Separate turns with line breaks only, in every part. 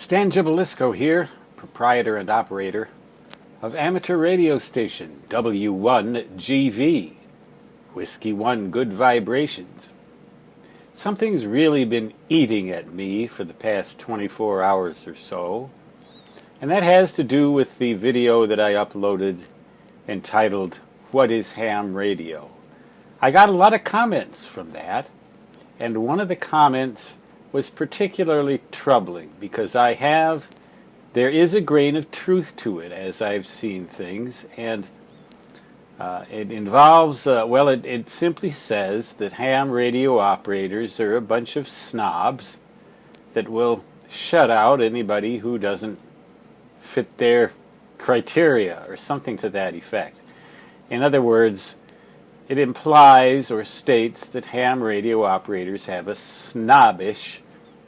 Stan Gibilisco here, proprietor and operator of amateur radio station W1GV, Whiskey 1 Good Vibrations. Something's really been eating at me for the past 24 hours or so, and that has to do with the video that I uploaded entitled, What is Ham Radio? I got a lot of comments from that, and one of the comments was particularly troubling because there is a grain of truth to it as I've seen things, and it involves, it simply says that ham radio operators are a bunch of snobs that will shut out anybody who doesn't fit their criteria or something to that effect. In other words, it implies or states that ham radio operators have a snobbish,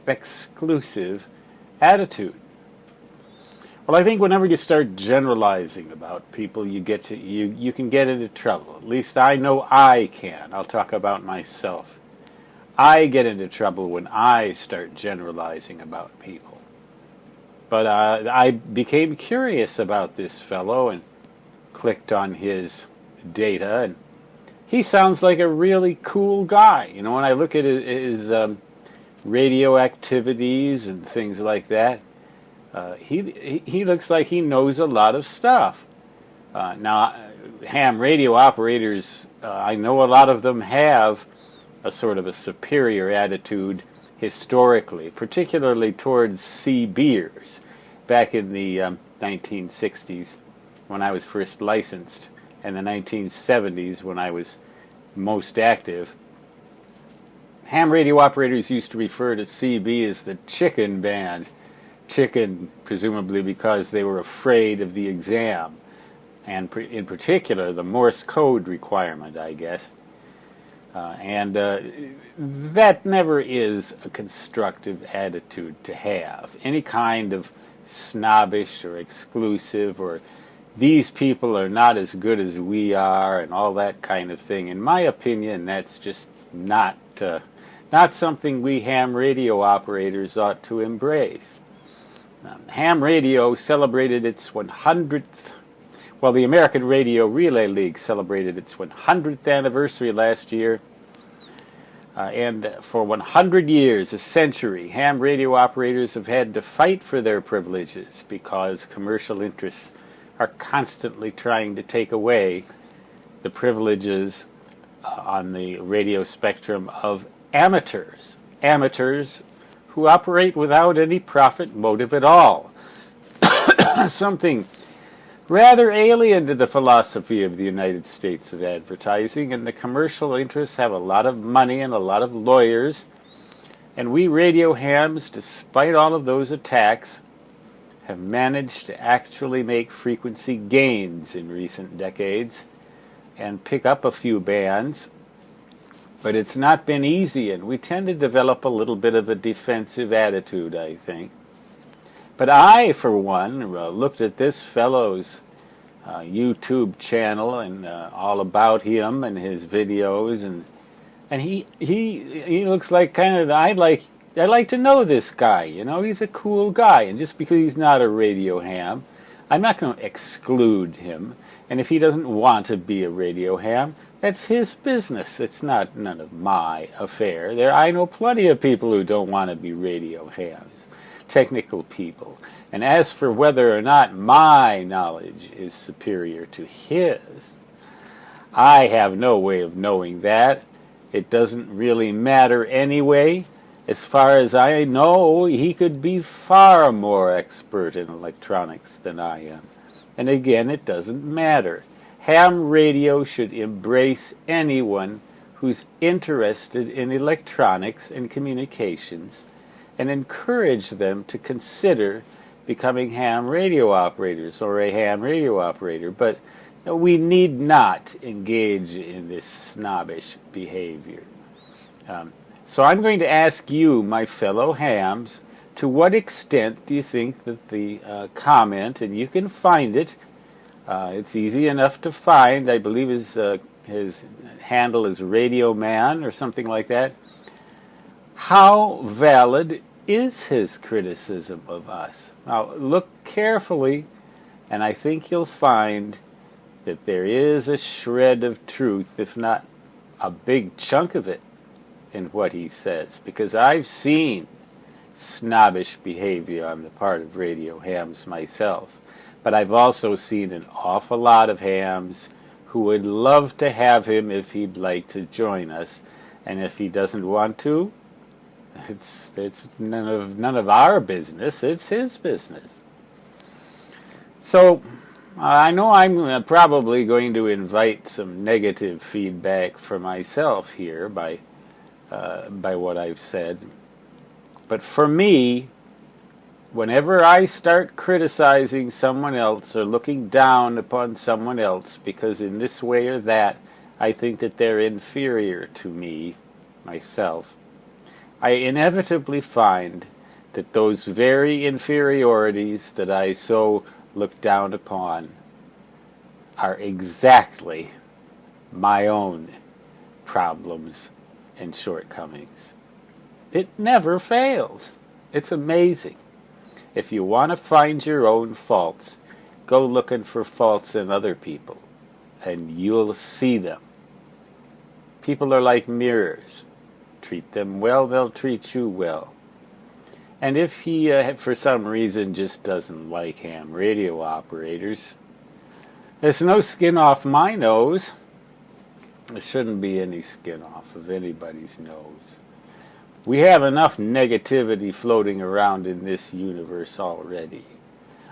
exclusive attitude. Well, I think whenever you start generalizing about people, you can get into trouble. At least I know I can. I'll talk about myself. I get into trouble when I start generalizing about people. But I became curious about this fellow and clicked on his data, and he sounds like a really cool guy. You know, when I look at his radio activities and things like that, he looks like he knows a lot of stuff. Now, ham radio operators, I know a lot of them have a sort of a superior attitude historically, particularly towards C-beers back in the 1960s when I was first licensed, and the 1970s when I was most active. Ham radio operators used to refer to CB as the chicken band. Chicken, presumably because they were afraid of the exam, and in particular the Morse code requirement, I guess. That never is a constructive attitude to have. Any kind of snobbish or exclusive or these people are not as good as we are and all that kind of thing. In my opinion, that's just not something we ham radio operators ought to embrace. Ham radio celebrated its 100th, well, the American Radio Relay League celebrated its 100th anniversary last year. And for 100 years, a century, ham radio operators have had to fight for their privileges because commercial interests are constantly trying to take away the privileges on the radio spectrum of amateurs who operate without any profit motive at all. Something rather alien to the philosophy of the United States of advertising, and the commercial interests have a lot of money and a lot of lawyers, and we radio hams, despite all of those attacks, have managed to actually make frequency gains in recent decades and pick up a few bands. But it's not been easy, and we tend to develop a little bit of a defensive attitude, I think. But I, for one, looked at this fellow's YouTube channel and all about him and his videos, and he looks like kind of I'd like to know this guy. You know, he's a cool guy, and just because he's not a radio ham, I'm not going to exclude him. And if he doesn't want to be a radio ham, that's his business. It's none of my affair. I know plenty of people who don't want to be radio hams, technical people. And as for whether or not my knowledge is superior to his, I have no way of knowing that. It doesn't really matter anyway. As far as I know, he could be far more expert in electronics than I am. And again, it doesn't matter. Ham radio should embrace anyone who's interested in electronics and communications and encourage them to consider becoming ham radio operators or a ham radio operator. But we need not engage in this snobbish behavior. So I'm going to ask you, my fellow hams, to what extent do you think that the comment, and you can find it, it's easy enough to find, I believe his handle is Radio Man or something like that. How valid is his criticism of us. Now, look carefully, and I think you'll find that there is a shred of truth, if not a big chunk of it, in what he says. Because I've seen snobbish behavior on the part of radio hams myself. But I've also seen an awful lot of hams who would love to have him if he'd like to join us. And if he doesn't want to, it's none of our business. It's his business. So I know I'm probably going to invite some negative feedback for myself here by what I've said. But for me, whenever I start criticizing someone else or looking down upon someone else because in this way or that I think that they're inferior to me, myself, I inevitably find that those very inferiorities that I so look down upon are exactly my own problems and shortcomings. It never fails. It's amazing. If you want to find your own faults, go looking for faults in other people, and you'll see them. People are like mirrors. Treat them well, they'll treat you well. And if he, for some reason, just doesn't like ham radio operators, there's no skin off my nose. There shouldn't be any skin off of anybody's nose. We have enough negativity floating around in this universe already.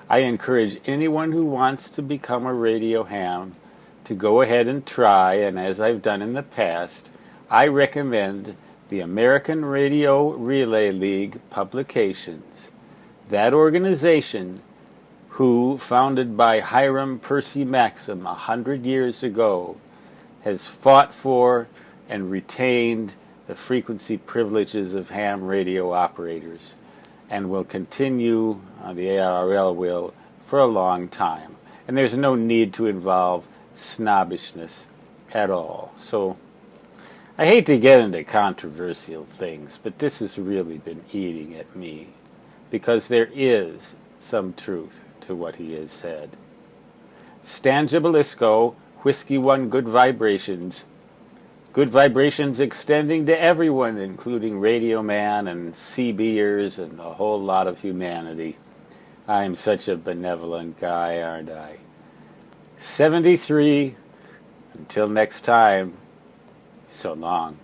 I encourage anyone who wants to become a radio ham to go ahead and try, and as I've done in the past, I recommend the American Radio Relay League publications. That organization, who, founded by Hiram Percy Maxim 100 years ago, has fought for and retained the frequency privileges of ham radio operators and will continue, the ARRL will, for a long time. And there's no need to involve snobbishness at all. So I hate to get into controversial things, but this has really been eating at me because there is some truth to what he has said. Stan Gibilisco, Whiskey 1 Good Vibrations. Good vibrations extending to everyone, including Radio Man and CBers and a whole lot of humanity. I'm such a benevolent guy, aren't I? 73. Until next time, so long.